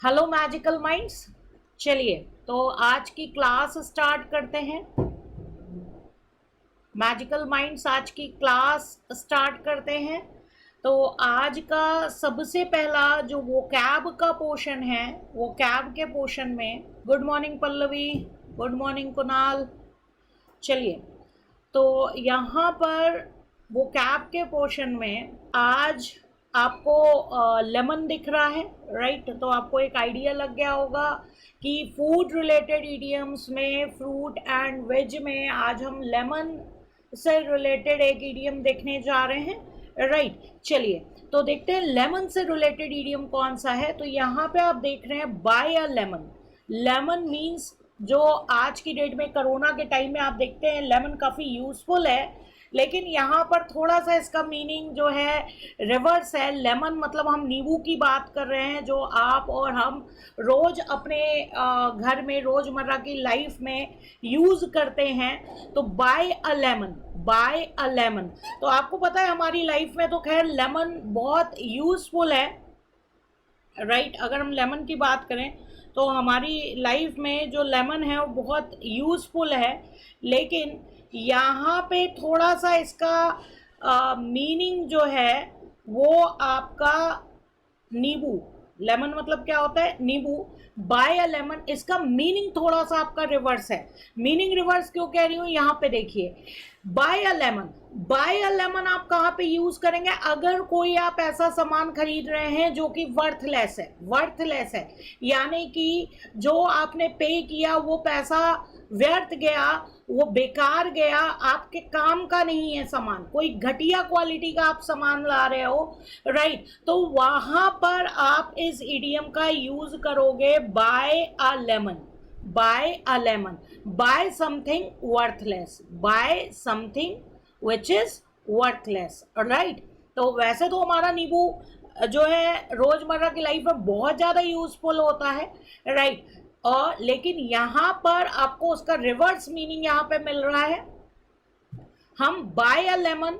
Hello magical minds. चलिए तो आज की क्लास स्टार्ट करते हैं। मैजिकल माइंड्स आज की क्लास स्टार्ट करते हैं। तो आज का सबसे पहला जो वोकैब का पोर्शन है, वोकैब के पोर्शन में good morning Pallavi, good morning Kunal. चलिए तो यहाँ पर वोकैब के पोर्शन में आज आपको लेमन दिख रहा है, राइट। तो आपको एक आइडिया लग गया होगा कि फूड रिलेटेड इडियम्स में, फ्रूट एंड वेज में आज हम लेमन से रिलेटेड एक इडियम देखने जा रहे हैं, राइट। चलिए तो देखते हैं लेमन से रिलेटेड इडियम कौन सा है। तो यहाँ पे आप देख रहे हैं bye a lemon. Lemon means जो आज की डेट में कोरोना के टाइम में आप देखते हैं लेमन काफ़ी यूज़फुल है, लेकिन यहाँ पर थोड़ा सा इसका मीनिंग जो है रिवर्स है। लेमन मतलब हम नींबू की बात कर रहे हैं, जो आप और हम रोज़ अपने घर में रोज़मर्रा की लाइफ में यूज़ करते हैं। तो bye a lemon, buy a lemon. तो आपको पता है हमारी लाइफ में तो खैर लेमन बहुत यूज़फुल है, राइट। अगर हम लेमन की बात करें तो हमारी लाइफ में जो लेमन है वो बहुत यूज़फुल है, लेकिन यहाँ पे थोड़ा सा इसका मीनिंग जो है वो आपका नींबू, लेमन मतलब क्या होता है नींबू, बाय अ लेमन इसका मीनिंग थोड़ा सा आपका रिवर्स है। मीनिंग रिवर्स क्यों कह रही हूँ, यहाँ पे देखिए bye a lemon. Buy a lemon आप कहाँ पे यूज करेंगे, अगर कोई आप ऐसा सामान खरीद रहे हैं जो कि वर्थलेस है, वर्थलेस है यानी कि जो आपने पे किया वो पैसा व्यर्थ गया, वो बेकार गया, आपके काम का नहीं है सामान, कोई घटिया क्वालिटी का आप सामान ला रहे हो, राइट। तो वहां पर आप इस इडियम का यूज करोगे buy a lemon. Buy a lemon, buy something worthless, buy something which is worthless, right. तो वैसे तो हमारा नींबू जो है रोजमर्रा की लाइफ में बहुत ज्यादा यूजफुल होता है, राइट। और लेकिन यहाँ पर आपको उसका रिवर्स मीनिंग यहाँ पे मिल रहा है। हम बाय अ लेमन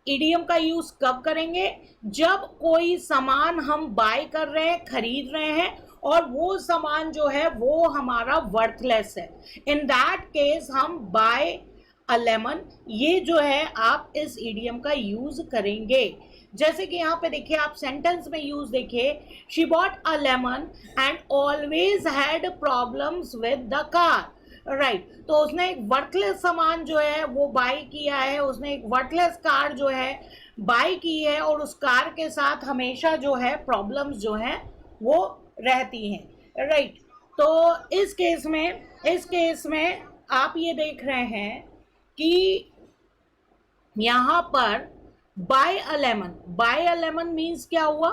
इडियम का यूज कब करेंगे, जब कोई सामान हम बाय कर रहे हैं, खरीद रहे हैं और वो सामान जो है वो हमारा वर्थलेस है। इन दैट केस हम बाय अ लेमन ये जो है आप इस इडियम का यूज करेंगे। जैसे कि यहाँ पे देखिए आप सेंटेंस में यूज देखिए, she bought a lemon and always had problems with the car, right. तो उसने एक वर्थलेस सामान जो है वो बाय किया है, उसने एक वर्थलेस कार जो है बाय की है और उस कार के साथ हमेशा जो है प्रॉब्लम्स जो है वो रहती हैं, राइट। तो इस केस में आप ये देख रहे हैं कि यहाँ पर bye a lemon, buy a lemon means क्या हुआ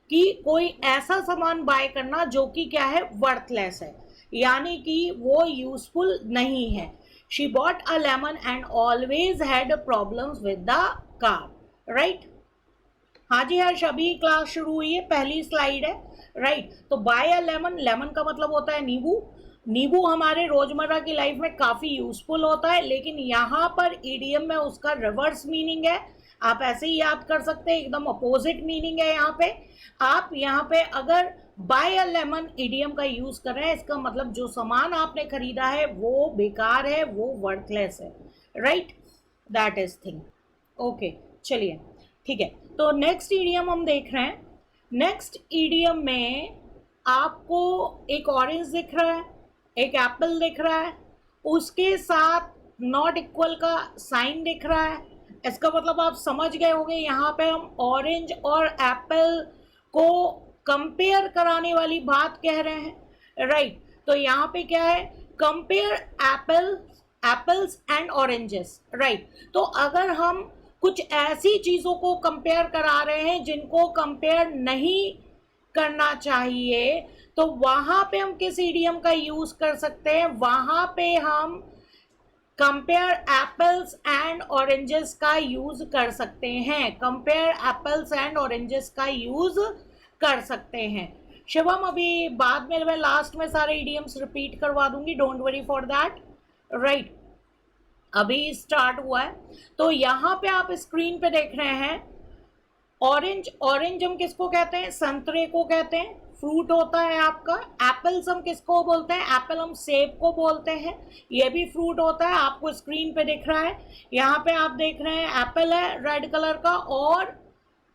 कि कोई ऐसा सामान बाय करना जो कि क्या है वर्थलेस है, यानी कि वो यूजफुल नहीं है। She bought a lemon and always had problems with the car, right. हाँ जी हर्ष, अभी क्लास शुरू हुई है, पहली स्लाइड है, राइट। तो बाय अ लेमन, लेमन का मतलब होता है नींबू। नींबू हमारे रोजमर्रा की लाइफ में काफी यूजफुल होता है, लेकिन यहाँ पर ईडीएम में उसका रिवर्स मीनिंग है। आप ऐसे ही याद कर सकते हैं, एकदम अपोजिट मीनिंग है यहाँ पे। आप यहाँ पे अगर बाय अ लेमन ईडीएम का यूज कर रहे हैं, इसका मतलब जो सामान आपने खरीदा है वो बेकार है, वो वर्थलेस है, right. That is thing, okay. चलिए ठीक है, तो नेक्स्ट ईडियम हम देख रहे हैं। नेक्स्ट ईडियम में आपको एक ऑरेंज दिख रहा है, एक एप्पल दिख रहा है, उसके साथ नॉट इक्वल का साइन दिख रहा है। इसका मतलब आप समझ गए होंगे, यहाँ पे हम ऑरेंज और एप्पल को कंपेयर कराने वाली बात कह रहे हैं, राइट। तो यहाँ पे क्या है, compare apples and oranges, right. तो अगर हम कुछ ऐसी चीजों को कंपेयर करा रहे हैं जिनको कंपेयर नहीं करना चाहिए, तो वहां पे हम किस इडियम का यूज कर सकते हैं, वहां पे हम कंपेयर एप्पल्स एंड ऑरेंजेस का यूज कर सकते हैं। कंपेयर एप्पल्स एंड ऑरेंजेस का यूज कर सकते हैं। शिवम, अभी बाद में मैं लास्ट में सारे इडियम्स रिपीट करवा दूंगी, don't worry for that, right. अभी स्टार्ट हुआ है। तो यहाँ पे आप स्क्रीन पे देख रहे हैं ऑरेंज। ऑरेंज हम किसको कहते हैं, संतरे को कहते हैं, फ्रूट होता है आपका। एप्पल्स हम किसको बोलते हैं? एप्पल हम सेब को बोलते हैं, ये भी फ्रूट होता है। आपको स्क्रीन पे दिख रहा है, यहाँ पे आप देख रहे हैं एप्पल है रेड कलर का, और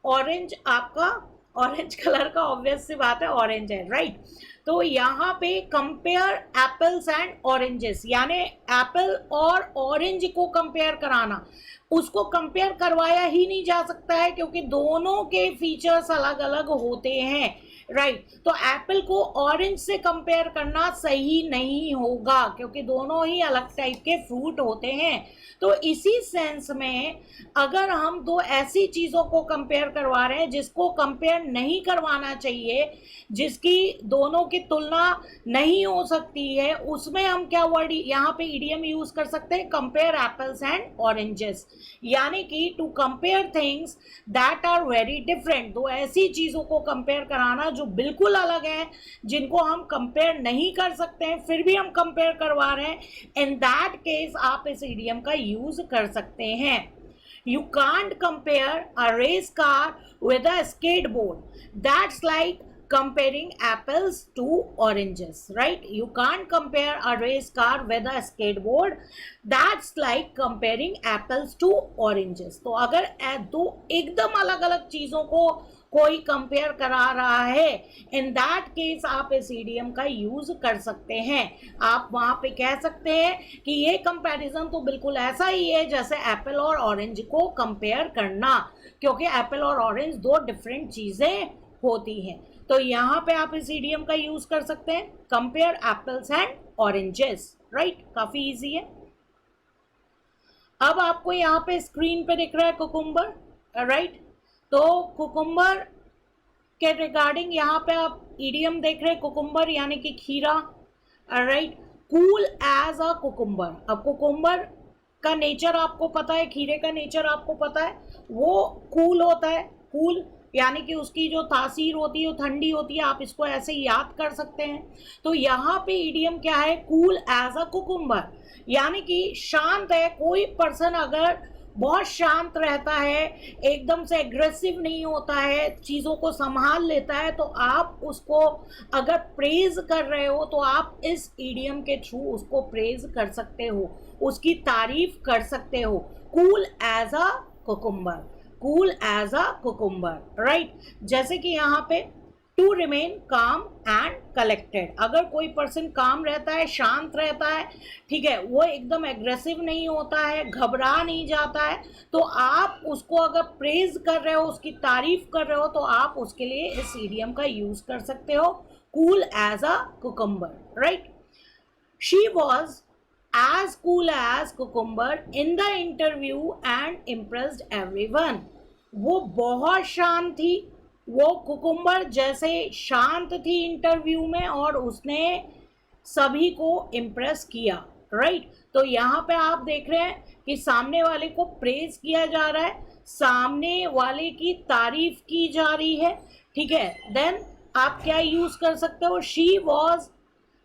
ऑरेंज आपका, ऑरेंज कलर का ऑब्वियस सी बात है ऑरेंज है, राइट। तो यहाँ पे कंपेयर एप्पल्स एंड ऑरेंजेस, यानी एप्पल और ऑरेंज को कंपेयर कराना, उसको कंपेयर करवाया ही नहीं जा सकता है क्योंकि दोनों के फीचर्स अलग अलग होते हैं, राइट। तो एप्पल को ऑरेंज से कंपेयर करना सही नहीं होगा क्योंकि दोनों ही अलग टाइप के फ्रूट होते हैं। तो इसी सेंस में अगर हम दो ऐसी चीज़ों को कंपेयर करवा रहे हैं जिसको कंपेयर नहीं करवाना चाहिए, जिसकी दोनों की तुलना नहीं हो सकती है, उसमें हम क्या वर्ड यहाँ पे इडियम यूज कर सकते हैं? कंपेयर एप्पल्स एंड ऑरेंजेस, यानी कि to compare things that are very different. दो ऐसी चीज़ों को कंपेयर कराना जो बिल्कुल अलग हैं, जिनको हम कंपेयर नहीं कर सकते हैं, फिर भी हम कंपेयर करवा रहे हैं, इन दैट केस आप इस इडियम का यूज कर सकते हैं। You can't compare a race car with a skateboard. That's like comparing apples to oranges, right? You can't compare a race car with a skateboard. That's like comparing apples to oranges. तो अगर दो एकदम अलग अलग चीज़ों को कोई compare करा रहा है, इन दैट केस आप इस इडियम का यूज कर सकते हैं। आप वहां पे कह सकते हैं कि ये कंपैरिजन तो बिल्कुल ऐसा ही है जैसे एप्पल और ऑरेंज को कंपेयर करना, क्योंकि एप्पल और ऑरेंज दो डिफरेंट चीजें होती हैं। तो यहाँ पे आप इस इडियम का यूज कर सकते हैं, compare apples and oranges, right. काफी इजी है। अब आपको यहाँ पे स्क्रीन पे दिख रहा है कुकुम्बर, राइट। तो कुकुम्बर के रिगार्डिंग यहाँ पे आप इडियम देख रहे हैं, कुकुम्बर यानी कि खीरा, right. Cool as a cucumber. अब कुकुम्बर का नेचर आपको पता है, खीरे का नेचर आपको पता है, वो कूल होता है। कूल यानी कि उसकी जो तासीर होती है वो ठंडी होती है, आप इसको ऐसे याद कर सकते हैं। तो यहाँ पे इडियम क्या है? कूल एज अ कुकुम्बर, यानी कि शांत है। कोई पर्सन अगर बहुत शांत रहता है, एकदम से एग्रेसिव नहीं होता है, चीज़ों को संभाल लेता है, तो आप उसको अगर प्रेज कर रहे हो तो आप इस इडियम के थ्रू उसको प्रेज कर सकते हो, उसकी तारीफ कर सकते हो। Cool as a cucumber, cool as a cucumber, right. जैसे कि यहाँ पे to remain calm and collected, अगर कोई पर्सन काम रहता है, शांत रहता है, ठीक है, वो एकदम एग्रेसिव नहीं होता है, घबरा नहीं जाता है, तो आप उसको अगर प्रेज कर रहे हो, उसकी तारीफ कर रहे हो, तो आप उसके लिए इस इडियम का यूज कर सकते हो, cool as a cucumber, right. She was as cool as cucumber in the interview and impressed everyone. वो बहुत शांत थी, वो कुकुम्बर जैसे शांत थी इंटरव्यू में और उसने सभी को इम्प्रेस किया, राइट। तो यहाँ पे आप देख रहे हैं कि सामने वाले को प्रेज किया जा रहा है, सामने वाले की तारीफ की जा रही है, ठीक है। देन आप क्या यूज कर सकते हो?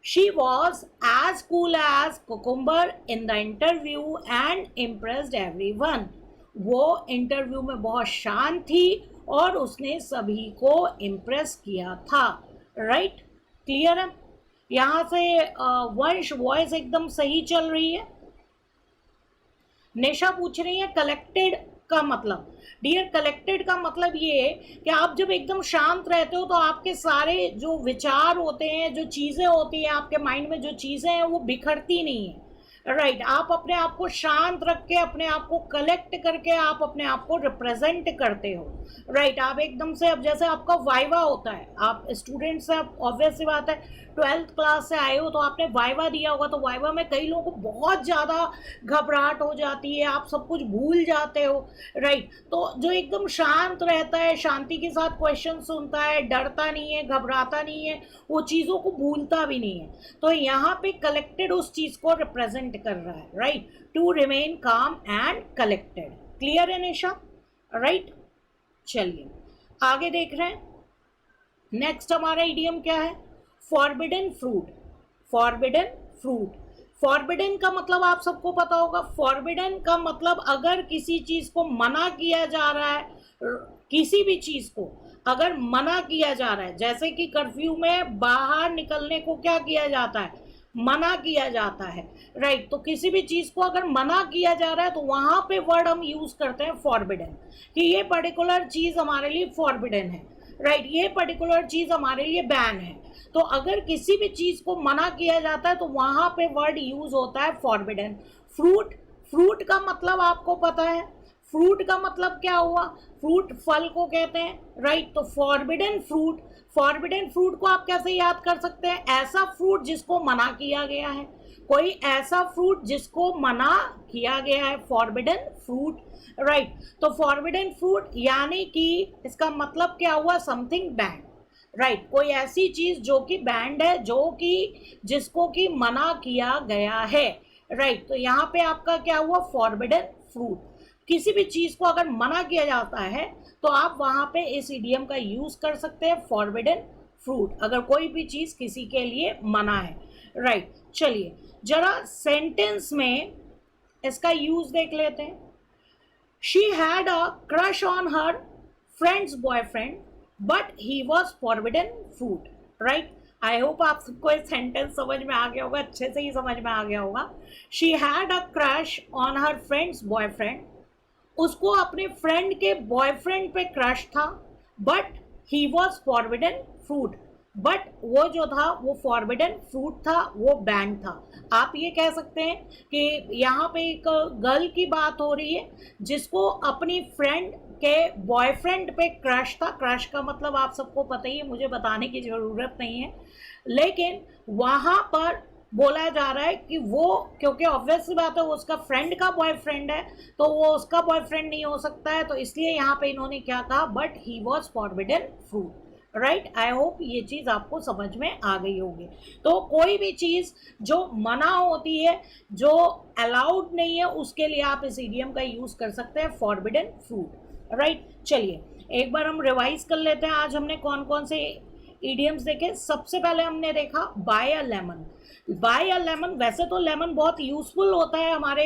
She was as cool as cucumber in the interview and impressed everyone. वो इंटरव्यू में बहुत शांत थी और उसने सभी को इम्प्रेस किया था, राइट। क्लियर है? यहाँ से वंश वॉइस एकदम सही चल रही है। नेशा पूछ रही है कलेक्टेड का मतलब। डियर, कलेक्टेड का मतलब ये है कि आप जब एकदम शांत रहते हो तो आपके सारे जो विचार होते हैं, जो चीज़ें होती हैं आपके माइंड में, जो चीज़ें हैं वो बिखरती नहीं है, राइट। आप अपने आप को शांत रख के, अपने आप को कलेक्ट करके आप अपने आप को रिप्रेजेंट करते हो, राइट। आप एकदम से, अब जैसे आपका वाइवा होता है, आप स्टूडेंट से, ऑब्वियस सी बात है 12th क्लास से आए हो तो आपने वाइवा दिया होगा, तो वाइवा में कई लोगों को बहुत ज़्यादा घबराहट हो जाती है, आप सब कुछ भूल जाते हो, राइट। तो जो एकदम शांत रहता है, शांति के साथ क्वेश्चन सुनता है, डरता नहीं है, घबराता नहीं है, वो चीज़ों को भूलता भी नहीं है, तो यहाँ पे कलेक्टेड उस चीज़ को रिप्रेजेंट कर रहा है, right. To remain calm and collected. Clear है निशा? राइट। चलिए आगे देख रहे हैं। नेक्स्ट हमारा इडियम क्या है? Forbidden fruit. Forbidden fruit, forbidden का मतलब आप सबको पता होगा। फॉरबिडन का मतलब अगर किसी चीज को मना किया जा रहा है, किसी भी चीज को अगर मना किया जा रहा है, जैसे कि कर्फ्यू में बाहर निकलने को क्या किया जाता है, मना किया जाता है, राइट। तो किसी भी चीज को अगर मना किया जा रहा है तो वहां पे वर्ड हम यूज करते हैं फॉरबिडन, कि ये पर्टिकुलर चीज हमारे लिए फॉरबिडन है, राइट, ये पर्टिकुलर चीज हमारे लिए बैन है। तो अगर किसी भी चीज को मना किया जाता है तो वहां पे वर्ड यूज होता है फॉरबिडन। फ्रूट, फ्रूट का मतलब आपको पता है, फ्रूट का मतलब क्या हुआ, फ्रूट फल को कहते हैं, राइट। तो फॉरबिडन फ्रूट, फॉरबिडन फ्रूट को आप कैसे याद कर सकते हैं, ऐसा फ्रूट जिसको मना किया गया है, कोई ऐसा फ्रूट जिसको मना किया गया है, फॉरबिडन फ्रूट, राइट। तो फॉरबिडन फ्रूट यानी कि इसका मतलब क्या हुआ, समथिंग बैंड, राइट, कोई ऐसी चीज जो कि बैंड है, जो कि जिसको कि मना किया गया है, राइट। तो यहाँ पे आपका क्या हुआ, फॉरबिडन फ्रूट। किसी भी चीज को अगर मना किया जाता है तो आप वहां पे इस इडियम का यूज कर सकते हैं, फॉरबिडन फ्रूट, अगर कोई भी चीज किसी के लिए मना है, राइट। चलिए जरा सेंटेंस में इसका यूज देख लेते हैं। She had a crush on her friends boyfriend but he was forbidden fruit, right. I hope आप सबको ये सेंटेंस समझ में आ गया होगा, अच्छे से ही समझ में आ गया होगा। She had a crush on her friends boyfriend, उसको अपने फ्रेंड के बॉयफ्रेंड पे क्रश था, but he was forbidden fruit, but वो जो था वो फॉरबिडन फ्रूट था, वो बैन था। आप ये कह सकते हैं कि यहाँ पे एक गर्ल की बात हो रही है जिसको अपनी फ्रेंड के बॉयफ्रेंड पे क्रश था। क्रश का मतलब आप सबको पता ही है, मुझे बताने की ज़रूरत नहीं है, लेकिन वहाँ पर बोला जा रहा है कि वो, क्योंकि ऑब्वियस सी बात है वो उसका फ्रेंड का बॉयफ्रेंड है तो वो उसका बॉयफ्रेंड नहीं हो सकता है, तो इसलिए यहाँ पे इन्होंने क्या कहा, but he was forbidden fruit, right. I hope ये चीज़ आपको समझ में आ गई होगी। तो कोई भी चीज़ जो मना होती है, जो अलाउड नहीं है, उसके लिए आप इस इडियम का यूज़ कर सकते हैं, फॉरबिडन फ्रूट, राइट। चलिए एक बार हम रिवाइज कर लेते हैं, आज हमने कौन कौन से इडियम्स देखे। सबसे पहले हमने देखा bye a lemon. Buy a lemon, वैसे तो लेमन बहुत यूजफुल होता है हमारे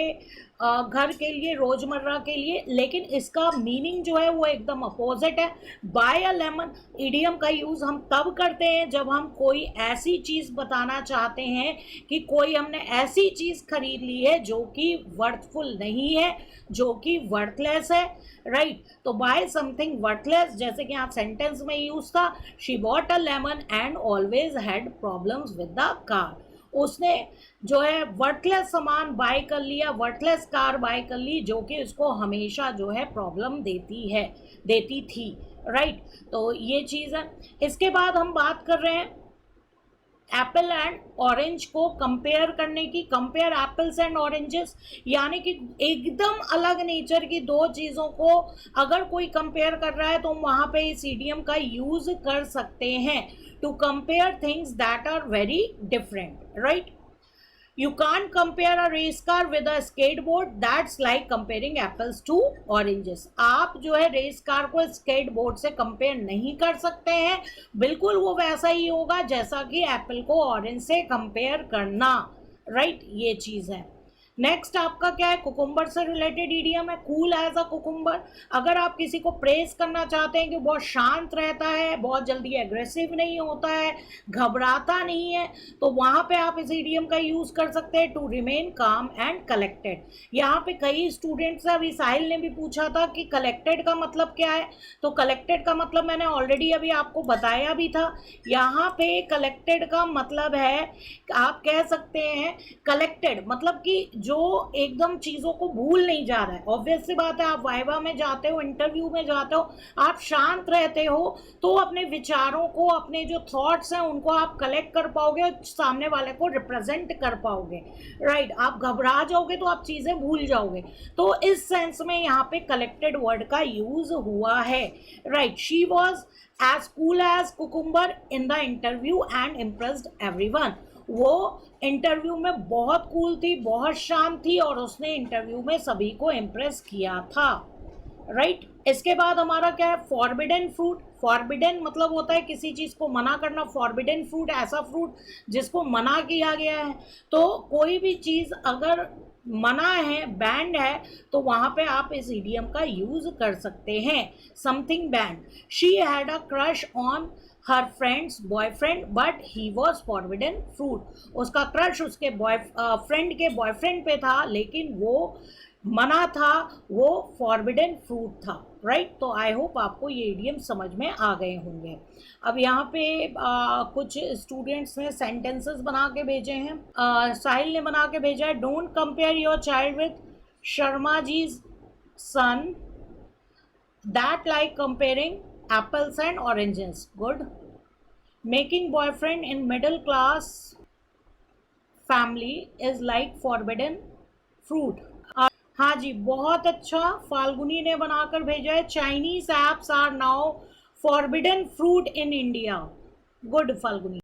घर के लिए, रोजमर्रा के लिए, लेकिन इसका मीनिंग जो है वो एकदम अपोजिट है। बाय अ लेमन इडियम का यूज़ हम तब करते हैं जब हम कोई ऐसी चीज़ बताना चाहते हैं कि कोई हमने ऐसी चीज़ खरीद ली है जो कि वर्थफुल नहीं है, जो कि वर्थलेस है, राइट। तो बाय समथिंग वर्थलेस, जैसे कि यहाँ सेंटेंस में यूज था, she bought a lemon and always had problems with the car. उसने जो है वर्थलेस सामान बाय कर लिया, वर्थलेस कार बाय कर ली, जो कि उसको हमेशा जो है प्रॉब्लम देती थी, राइट। तो ये चीज़ है। इसके बाद हम बात कर रहे हैं एप्पल एंड ऑरेंज को कंपेयर करने की। कंपेयर एप्पल्स एंड ऑरेंजेस यानी कि एकदम अलग नेचर की दो चीज़ों को अगर कोई कंपेयर कर रहा है तो वहाँ पे इस इडियम का यूज कर सकते हैं, to compare things that are very different, right. You can't compare a race car with a skateboard. That's like comparing apples to oranges. आप जो है रेस कार को स्केटबोर्ड से कंपेयर नहीं कर सकते हैं, बिल्कुल वो वैसा ही होगा जैसा कि एप्पल को ऑरेंज से कंपेयर करना, राइट। ये चीज़ है। नेक्स्ट आपका क्या है, कुकुम्बर से रिलेटेड इडियम है, कूल एज अ कुकुम्बर। अगर आप किसी को प्रेज करना चाहते हैं कि बहुत शांत रहता है, बहुत जल्दी एग्रेसिव नहीं होता है, घबराता नहीं है, तो वहाँ पे आप इस इडियम का यूज़ कर सकते हैं, to remain calm and collected. यहाँ पे कई स्टूडेंट्स से, अभी साहिल ने भी पूछा था कि कलेक्टेड का मतलब क्या है, तो कलेक्टेड का मतलब मैंने ऑलरेडी अभी आपको बताया भी था। यहाँ पे कलेक्टेड का मतलब है, आप कह सकते हैं कलेक्टेड मतलब कि जो एकदम चीज़ों को भूल नहीं जा रहा है। ऑब्वियस सी बात है, आप वाइवा में जाते हो, इंटरव्यू में जाते हो, आप शांत रहते हो तो अपने विचारों को, अपने जो थॉट्स हैं उनको आप कलेक्ट कर पाओगे और सामने वाले को रिप्रेजेंट कर पाओगे, राइट। आप घबरा जाओगे तो आप चीज़ें भूल जाओगे। तो इस सेंस में यहाँ पे कलेक्टेड वर्ड का यूज हुआ है, right. She was as cool as cucumber in the interview and impressed everyone. वो इंटरव्यू में बहुत कूल थी, बहुत शांत थी और उसने इंटरव्यू में सभी को इम्प्रेस किया था, राइट। इसके बाद हमारा क्या है, फॉरबिडन फ्रूट। फॉरबिडन मतलब होता है किसी चीज़ को मना करना, फॉरबिडन फ्रूट ऐसा फ्रूट जिसको मना किया गया है। तो कोई भी चीज़ अगर मना है, बैंड है, तो वहां पे आप इस इडियम का यूज कर सकते हैं। Something band. She had a crush on her friends boyfriend but he was forbidden fruit. उसका क्रश उसके फ्रेंड के बॉयफ्रेंड पे था, लेकिन वो मना था, वो फॉरबिडन फ्रूट था। राइट। तो आई होप आपको ये इडियम समझ में आ गए होंगे। अब यहाँ पे कुछ स्टूडेंट्स ने सेंटेंसेस बना के भेजे हैं। साहिल ने बना के भेजा है, don't compare your child with Sharma ji son, that like comparing apples and oranges. Good. Making boyfriend in middle class family is like forbidden fruit. हाँ जी, बहुत अच्छा। फाल्गुनी ने बनाकर भेजा है, Chinese apps are now forbidden fruit in India. Good Falguni.